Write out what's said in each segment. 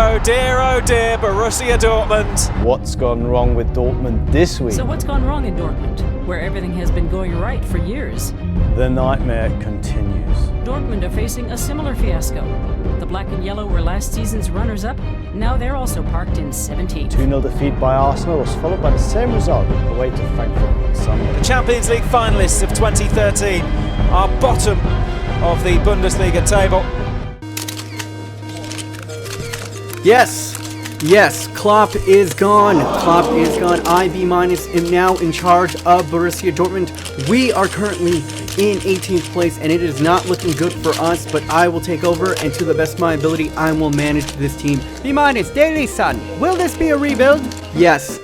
oh dear, Borussia Dortmund. What's gone wrong with Dortmund this week? So what's gone wrong in Dortmund, where everything has been going right for years? The nightmare continues. Dortmund are facing a similar fiasco. The black and yellow were last season's runners-up. Now they're also parked in 17th. 2-0 defeat by Arsenal was followed by the same result away to Frankfurt on Sunday. The Champions League finalists of 2013 are bottom of the Bundesliga table. Yes, Klopp is gone. IB- is now in charge of Borussia Dortmund. We are currently in 18th place, and it is not looking good for us, but I will take over, and to the best of my ability, I will manage this team. B-, Daily Sun, will this be a rebuild? Yes,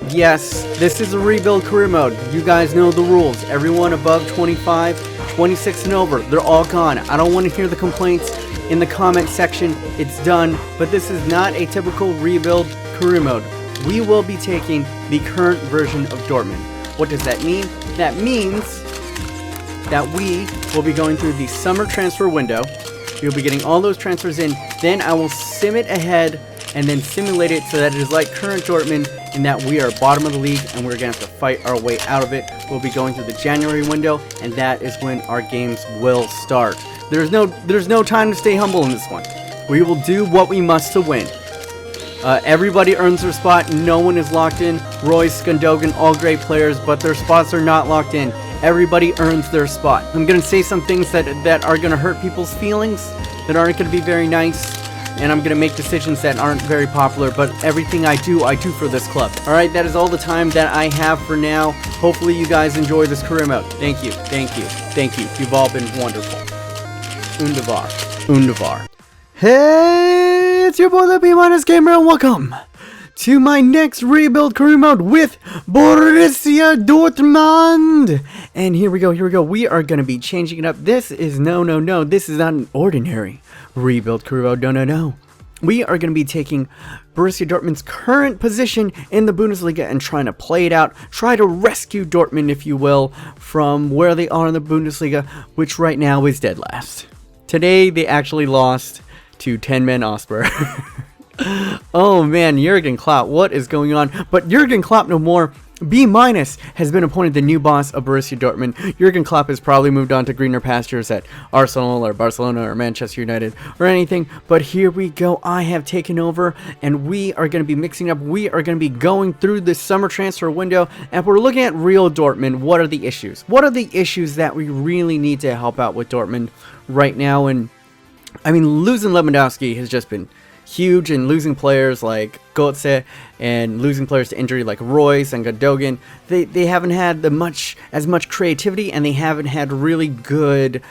this is a rebuild career mode. You guys know the rules. Everyone above 25, 26 and over, they're all gone. I don't want to hear the complaints in the comment section. It's done, but this is not a typical rebuild career mode. We will be taking the current version of Dortmund. What does that mean? That means that we will be going through the summer transfer window. We'll be getting all those transfers in. Then I will sim it ahead and then simulate it so that it is like current Dortmund, in that we are bottom of the league and we're going to have to fight our way out of it. We'll be going through the January window, and that is when our games will start. There's no time to stay humble in this one. We will do what we must to win. Everybody earns their spot. No one is locked in. Royce, Gundogan, all great players, but their spots are not locked in. Everybody earns their spot. I'm going to say some things that are going to hurt people's feelings, that aren't going to be very nice, and I'm going to make decisions that aren't very popular, but everything I do for this club. Alright, that is all the time that I have for now. Hopefully you guys enjoy this career mode. Thank you. You've all been wonderful. Undavar. Hey, it's your boy the B- Gamer, and welcome to my next rebuild career mode with Borussia Dortmund. And here we go. We are going to be changing it up. This is no. This is not an ordinary rebuild career mode. No. We are going to be taking Borussia Dortmund's current position in the Bundesliga and trying to play it out. Try to rescue Dortmund, if you will, from where they are in the Bundesliga, which right now is dead last. Today, they actually lost to 10-man Osper. Oh man, Jurgen Klopp, what is going on? But Jurgen Klopp no more. B- has been appointed the new boss of Borussia Dortmund. Jurgen Klopp has probably moved on to greener pastures at Arsenal or Barcelona or Manchester United or anything. But here we go. I have taken over, and we are going to be mixing up. We are going to be going through the summer transfer window, and we're looking at real Dortmund. What are the issues? What are the issues that we really need to help out with Dortmund right now? And I mean, losing Lewandowski has just been huge, and losing players like Götze and losing players to injury like Royce and Gundogan, they haven't had as much creativity, and they haven't had really good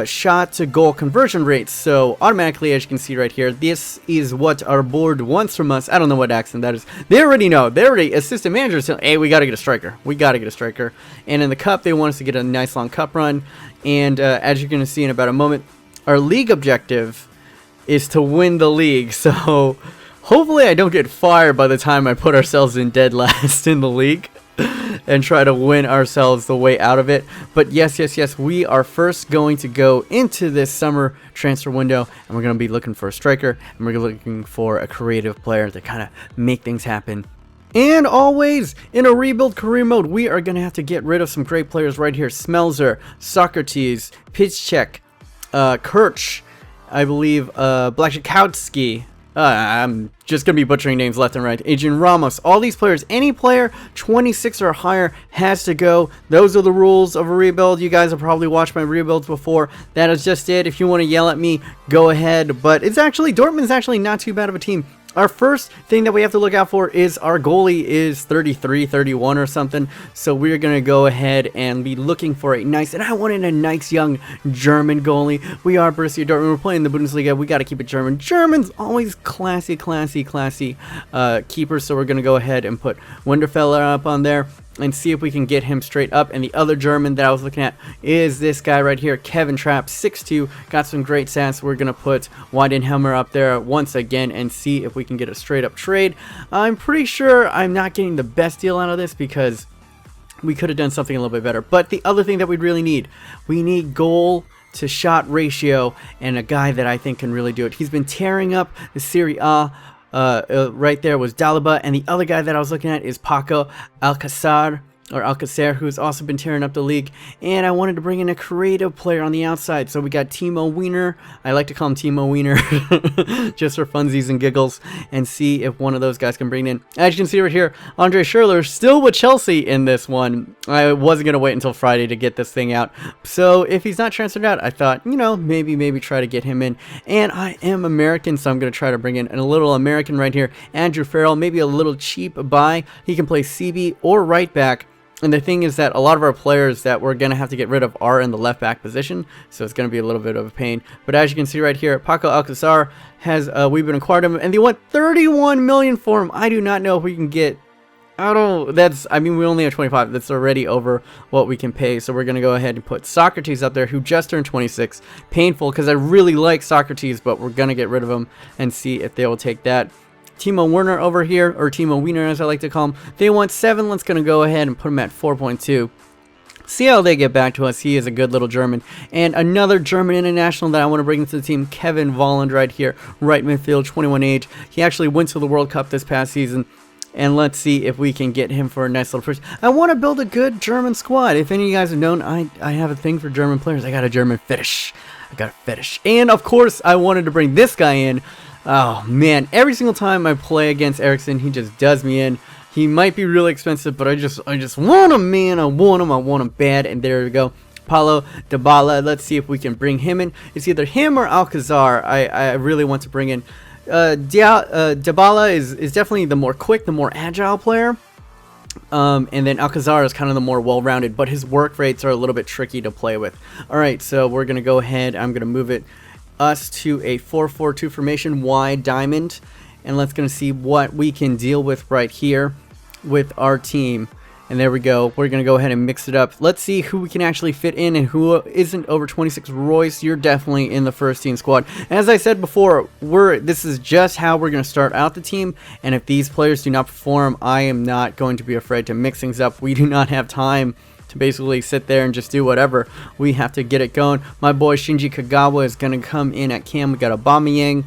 shot to goal conversion rates. So automatically, as you can see right here, this is what our board wants from us. I don't know what accent that is. They already know. They already, assistant managers saying, hey, we got to get a striker. And in the cup, they want us to get a nice long cup run. And as you're going to see in about a moment, our league objective is to win the league. So hopefully I don't get fired by the time I put ourselves in dead last in the league and try to win ourselves the way out of it. But yes, we are first going to go into this summer transfer window, and we're going to be looking for a striker, and we're looking for a creative player to kind of make things happen. And always, in a rebuild career mode, we are going to have to get rid of some great players right here. Smelzer, Socrates, Piszczek, Kirch, I believe, Blaszczykowski. I'm just going to be butchering names left and right. Adrian Ramos. All these players. Any player 26 or higher has to go. Those are the rules of a rebuild. You guys have probably watched my rebuilds before. That is just it. If you want to yell at me, go ahead. But Dortmund's actually not too bad of a team. Our first thing that we have to look out for is our goalie is 33, 31 or something. So we're going to go ahead and be looking for a nice, and I wanted a nice young German goalie. We are Borussia Dortmund. We're playing the Bundesliga. We got to keep it German. German's always classy keepers. So we're going to go ahead and put Wunderfeller up on there and see if we can get him straight up. And the other German that I was looking at is this guy right here, Kevin Trapp, 6'2", got some great stats. We're going to put Weidenhelmer up there once again and see if we can get a straight up trade. I'm pretty sure I'm not getting the best deal out of this because we could have done something a little bit better. But the other thing that we really need, we need goal to shot ratio and a guy that I think can really do it. He's been tearing up the Serie A right there was Dalaba, and the other guy that I was looking at is Paco Alcacer, who's also been tearing up the league. And I wanted to bring in a creative player on the outside, so we got Timo Wiener. I like to call him Timo Wiener just for funsies and giggles, and see if one of those guys can bring in. As you can see right here, Andre Schurrle still with Chelsea in this one. I wasn't going to wait until Friday to get this thing out, so if he's not transferred out, I thought, you know, maybe try to get him in. And I am American, so I'm going to try to bring in a little American right here, Andrew Farrell, maybe a little cheap buy. He can play CB or right back. And the thing is that a lot of our players that we're going to have to get rid of are in the left back position, so it's going to be a little bit of a pain. But as you can see right here, Paco Alcacer has, we've been acquired him, and they want 31 million for him. I do not know if we can get, I mean, we only have 25. That's already over what we can pay. So we're going to go ahead and put Socrates up there, who just turned 26. Painful, because I really like Socrates, but we're going to get rid of him and see if they will take that. Timo Werner over here, or Timo Wiener as I like to call him, they want 7. Let's going to go ahead and put him at 4.2. See how they get back to us. He is a good little German. And another German international that I want to bring into the team, Kevin Volland right here, right midfield, 21 age. He actually went to the World Cup this past season. And let's see if we can get him for a nice little first. I want to build a good German squad. If any of you guys have known, I have a thing for German players. I got a German fetish. And of course, I wanted to bring this guy in. Oh man, every single time I play against Ericsson, he just does me in. He might be really expensive, but I just want him, man. I want him bad. And there we go, Paulo Dybala. Let's see if we can bring him in. It's either him or Alcazar. I really want to bring in. Dybala is definitely the more quick, the more agile player. And then Alcazar is kind of the more well-rounded, but his work rates are a little bit tricky to play with. All right, so we're gonna go ahead. I'm gonna move us to a 4-4-2 formation, wide diamond, and let's gonna see what we can deal with right here with our team. And there we go. We're gonna go ahead and mix it up. Let's see who we can actually fit in and who isn't over 26. Royce, you're definitely in the first team squad. As I said before, this is just how we're gonna start out the team, and if these players do not perform, I am not going to be afraid to mix things up. We do not have time to basically sit there and just do whatever. We have to get it going. My boy Shinji Kagawa is going to come in at cam. We got Aubameyang.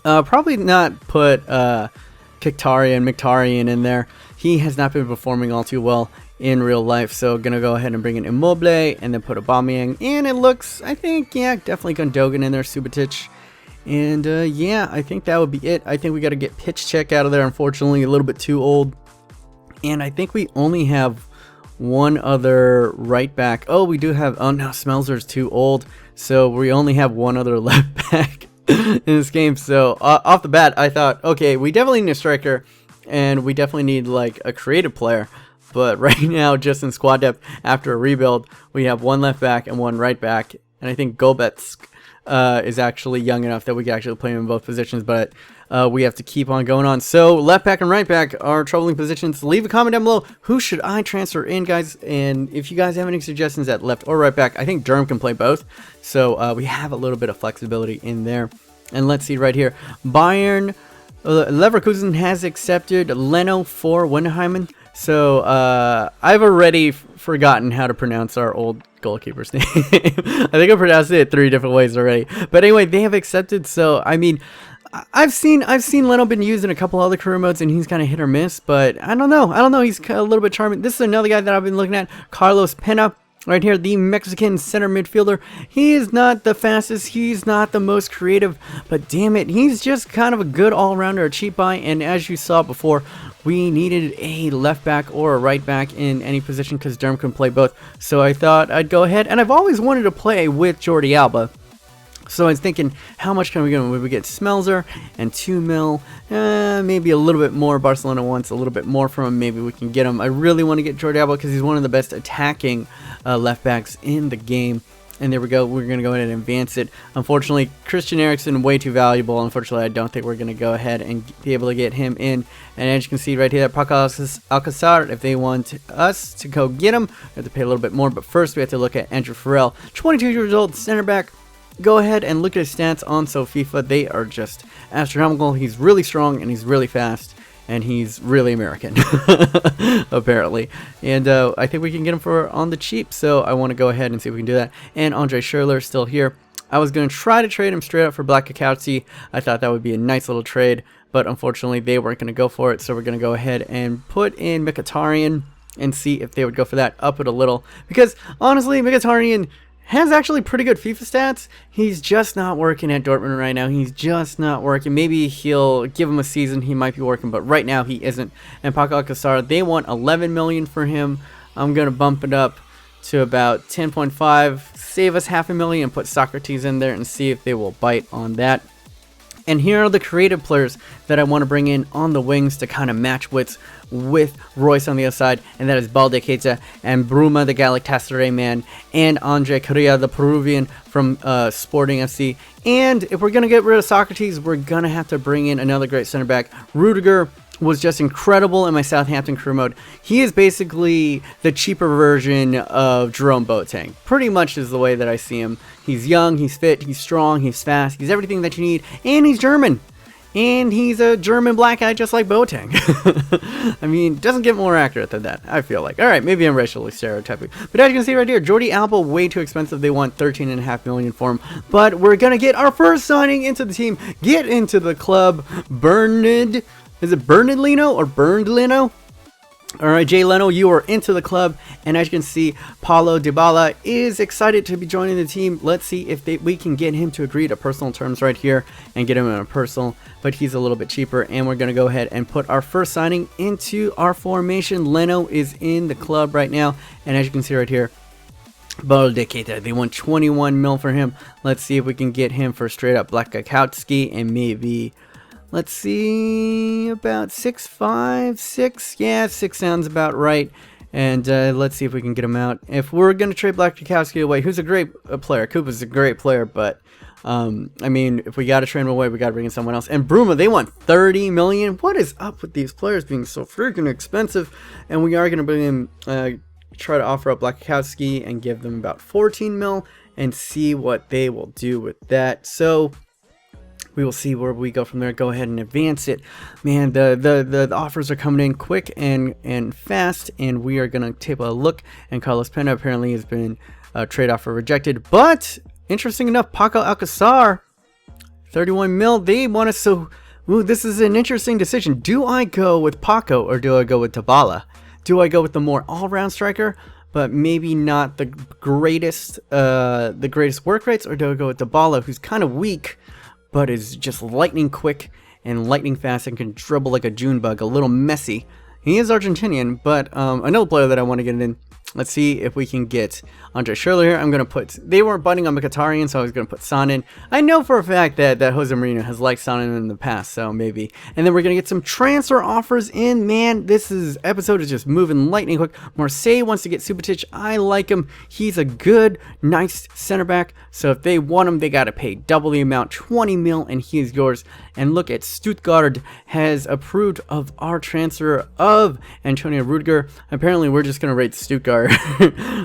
Probably not put Mkhitaryan in there. He has not been performing all too well in real life, so gonna go ahead and bring in Immobile and then put Aubameyang. And it looks, I think, yeah, definitely Gundogan in there, Subotic. And yeah, I think that would be it. I think we got to get Pitch Check out of there, unfortunately, a little bit too old. And I think we only have one other right back. Oh, we do have, oh no, Smelzer's too old, so we only have one other left back in this game. So off the bat, I thought, okay, we definitely need a striker, and we definitely need like a creative player. But right now, just in squad depth, after a rebuild, we have one left back and one right back, and I think Gobetsk is actually young enough that we can actually play him in both positions, but we have to keep on going on. So left back and right back are troubling positions. Leave a comment down below. Who should I transfer in, guys? And if you guys have any suggestions at left or right back, I think Durham can play both. So we have a little bit of flexibility in there. And let's see right here. Bayern Leverkusen has accepted Leno for Wenheimen. So I've already forgotten how to pronounce our old goalkeeper's name. I think I pronounced it 3 different ways already. But anyway, they have accepted. So I mean, I've seen Leno been used in a couple other career modes, and he's kind of hit or miss. But I don't know. He's a little bit charming. This is another guy that I've been looking at, Carlos Pena. Right here, the Mexican center midfielder. He is not the fastest, he's not the most creative, but damn it, he's just kind of a good all-rounder, a cheap buy. And as you saw before, we needed a left back or a right back in any position because Durham can play both. So I thought I'd go ahead, and I've always wanted to play with Jordi Alba. So I was thinking, how much can we get? Would we get Smelzer and 2 mil? Maybe a little bit more. Barcelona wants a little bit more from him. Maybe we can get him. I really want to get Jordi Alba because he's one of the best attacking left backs in the game. And there we go. We're going to go ahead and advance it. Unfortunately, Christian Eriksen, way too valuable. Unfortunately, I don't think we're going to go ahead and be able to get him in. And as you can see right here, Paco Alcacer, if they want us to go get him, we have to pay a little bit more. But first, we have to look at Andrew Ferrell, 22 years old, center back. Go ahead and look at his stats on FIFA. They are just astronomical. He's really strong, and he's really fast, and he's really American, apparently. And I think we can get him for on the cheap, so I want to go ahead and see if we can do that. And Andre Schurrle still here. I was going to try to trade him straight up for Black Kakowski. I thought that would be a nice little trade, but unfortunately they weren't going to go for it, so we're going to go ahead and put in Mkhitaryan and see if they would go for that, up it a little. Because, honestly, Mkhitaryan has actually pretty good FIFA stats. He's just not working at Dortmund right now. He's just not working. Maybe he'll give him a season, he might be working, but right now he isn't. And Paco Alcácer, they want 11 million for him. I'm going to bump it up to about 10.5, save us $500,000 and put Socrates in there and see if they will bite on that. And here are the creative players that I want to bring in on the wings to kind of match wits with Royce on the other side, and that is Balde Keita and Bruma, the Galatasaray man, and Andre Correa, the Peruvian from Sporting FC. And if we're going to get rid of Socrates, we're going to have to bring in another great center back. Rudiger was just incredible in my Southampton crew mode. He is basically the cheaper version of Jerome Boateng. Pretty much is the way that I see him. He's young, he's fit, he's strong, he's fast, he's everything that you need, and he's German. And he's a German black guy just like Boateng. I mean, doesn't get more accurate than that, I feel like. Alright, maybe I'm racially stereotyping. But as you can see right here, Jordi Alba, way too expensive. They want 13.5 million for him. But we're going to get our first signing into the team. Get into the club. Bernard. Is it Bernard Leno or Bernard Leno? Alright, Jay Leno, you are into the club, and as you can see, Paulo Dybala is excited to be joining the team. Let's see if we can get him to agree to personal terms right here and get him in a personal, but he's a little bit cheaper, and we're going to go ahead and put our first signing into our formation. Leno is in the club right now, and as you can see right here, Balde Keita, they want 21 mil for him. Let's see if we can get him for straight up Black Kakowski and maybe... let's see, about 6'5", 6. Yeah, 6 sounds about right. And let's see if we can get him out. If we're going to trade Black Kakowski away, who's a great player. Koopa's a great player, but I mean, if we got to trade him away, we got to bring in someone else. And Bruma, they want 30 million. What is up with these players being so freaking expensive? And we are going to bring in, try to offer up Black Kakowski and give them about 14 mil and see what they will do with that. So... we will see where we go from there. Go ahead and advance it. Man, the offers are coming in quick and fast, and we are going to take a look. And Carlos Pena apparently has been trade offer rejected. But, interesting enough, Paco Alcácer, 31 mil, they want us. So, ooh, this is an interesting decision. Do I go with Paco or do I go with Dybala? Do I go with the more all-round striker, but maybe not the greatest work rates, or do I go with Dybala, who's kind of weak, but is just lightning quick and lightning fast and can dribble like a June bug, a little messy. He is Argentinian, but another player that I want to get in. Let's see if we can get Andre Schurrle here. I'm going to put... they weren't biting on Mkhitaryan, so I was going to put Son in. I know for a fact that Jose Mourinho has liked Son in the past, so maybe. And then we're going to get some transfer offers in. Man, episode is just moving lightning quick. Marseille wants to get Subotic. I like him. He's a good, nice center back. So if they want him, they got to pay double the amount, 20 mil, and he is yours. And look at Stuttgart has approved of our transfer of Antonio Rudiger. Apparently, we're just going to rate Stuttgart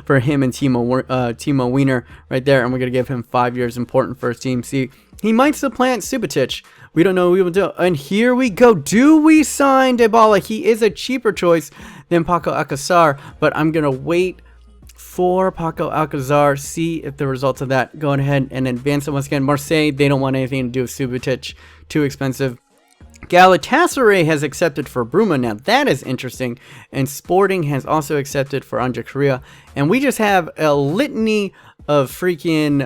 for him and Timo Werner right there, and we're going to give him 5 years, important first team. See, he might supplant Subotic. We don't know what we will do. And here we go. Do we sign Dybala? He is a cheaper choice than Paco Alcácer, but I'm going to wait for Paco Alcácer, see if the results of that go ahead and advance it once again. Marseille, they don't want anything to do with Subotic. Too expensive. Galatasaray has accepted for Bruma. Now that is interesting. And Sporting has also accepted for Andre Correa. And we just have a litany of freaking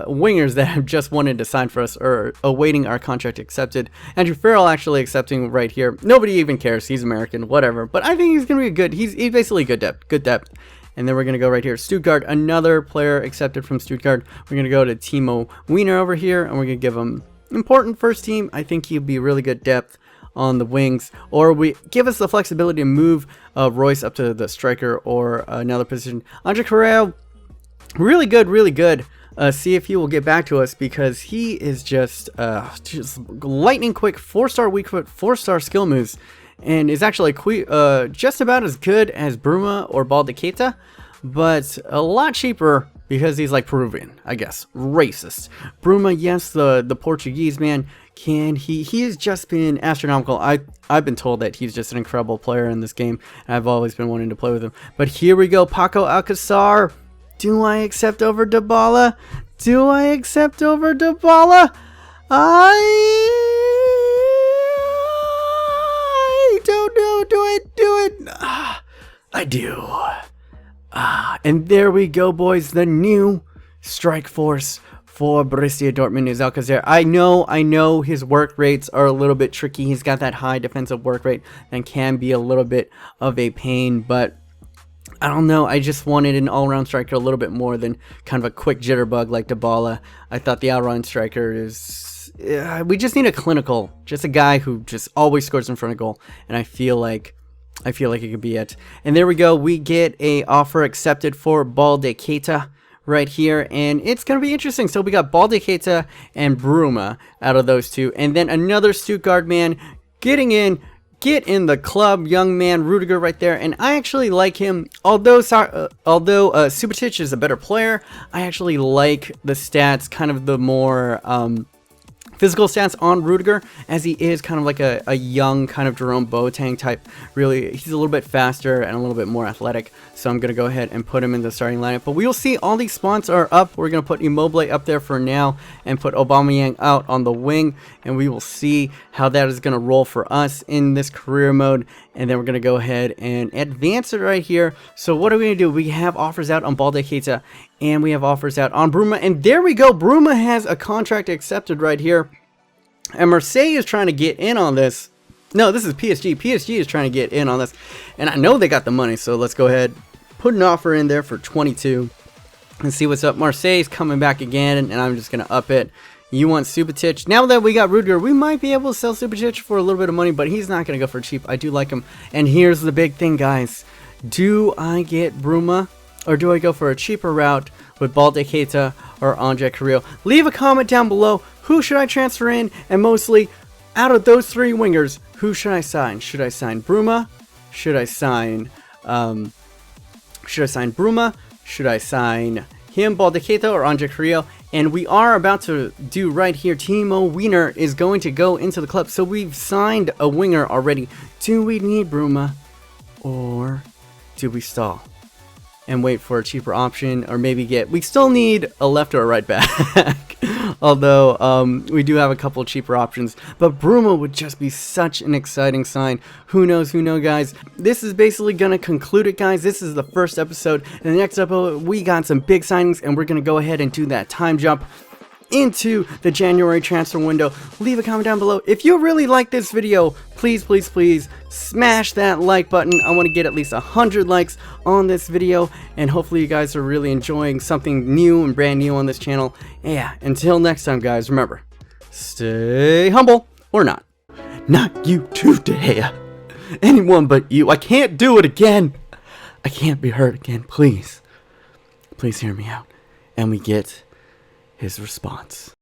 wingers that have just wanted to sign for us or awaiting our contract accepted. Andrew Farrell actually accepting right here. Nobody even cares. He's American, whatever. But I think he's going to be good. He's basically good depth. And then we're going to go right here. Stuttgart, another player accepted from Stuttgart. We're going to go to Timo Werner over here, and we're going to give him important first team. I think he'll be really good depth on the wings. Or we give us the flexibility to move Royce up to the striker or another position. Andre Ferrell, really good. See if he will get back to us, because he is just lightning quick, 4-star weak foot, 4-star skill moves. And is actually just about as good as Bruma or Balde Keita, but a lot cheaper because he's like Peruvian, I guess. Racist. Bruma, yes, the Portuguese man, he has just been astronomical. I've been told that he's just an incredible player in this game, and I've always been wanting to play with him. But here we go, Paco Alcácer. Do I accept over Dybala? Do I accept over Dybala? I don't know. Do I do it? I do. And there we go, boys. The new strike force for Borussia Dortmund is Alcácer. I know his work rates are a little bit tricky. He's got that high defensive work rate and can be a little bit of a pain, but I don't know. I just wanted an all-around striker a little bit more than kind of a quick jitterbug like Dybala. I thought the all-around striker is... we just need a clinical, just a guy who just always scores in front of goal, and I feel like it could be it. And there we go. We get a offer accepted for Balde Keita right here, and it's going to be interesting. So we got Balde Keita and Bruma out of those two, and then another Stuttgart man get in the club, young man Rudiger right there. And I actually like him, although Subotic is a better player. I actually like the stats, kind of the more physical stats on Rudiger, as he is kind of like a young kind of Jerome Boateng type. Really, he's a little bit faster and a little bit more athletic, so I'm going to go ahead and put him in the starting lineup. But we will see, all these spots are up. We're going to put Immobile up there for now and put Aubameyang out on the wing, and we will see how that is going to roll for us in this career mode. And then we're going to go ahead and advance it right here. So what are we going to do? We have offers out on Balde Keita, and we have offers out on Bruma. And there we go. Bruma has a contract accepted right here. And Marseille is trying to get in on this. No, this is PSG. PSG is trying to get in on this. And I know they got the money, so let's go ahead, put an offer in there for 22 and see what's up. Marseille's coming back again, and I'm just going to up it. You want Subotic. Now that we got Rudiger, we might be able to sell Subotic for a little bit of money, but he's not going to go for cheap. I do like him. And here's the big thing, guys. Do I get Bruma, or do I go for a cheaper route with Balde Keita or Andre Carrillo? Leave a comment down below. Who should I transfer in? And mostly, out of those three wingers, who should I sign? Should I sign Bruma? Should I sign Bruma? Should I sign him, Balde Keita, or Andre Carrillo? And we are about to do right here, Timo Werner is going to go into the club. So we've signed a winger already. Do we need Bruma, or do we stall and wait for a cheaper option, or maybe we still need a left or a right back? Although we do have a couple cheaper options, but Bruma would just be such an exciting sign. Who knows, guys? This is basically going to conclude it, guys. This is the first episode. In the next episode, we got some big signings, and we're going to go ahead and do that time jump into the January transfer window. Leave a comment down below. If you really like this video, please smash that like button. I want to get at least 100 likes on this video, and hopefully you guys are really enjoying something new and brand new on this channel. Yeah, until next time, guys, remember, stay humble or not. Not you today. Anyone but you. I can't do it again. I can't be hurt again. Please hear me out. And we get his response.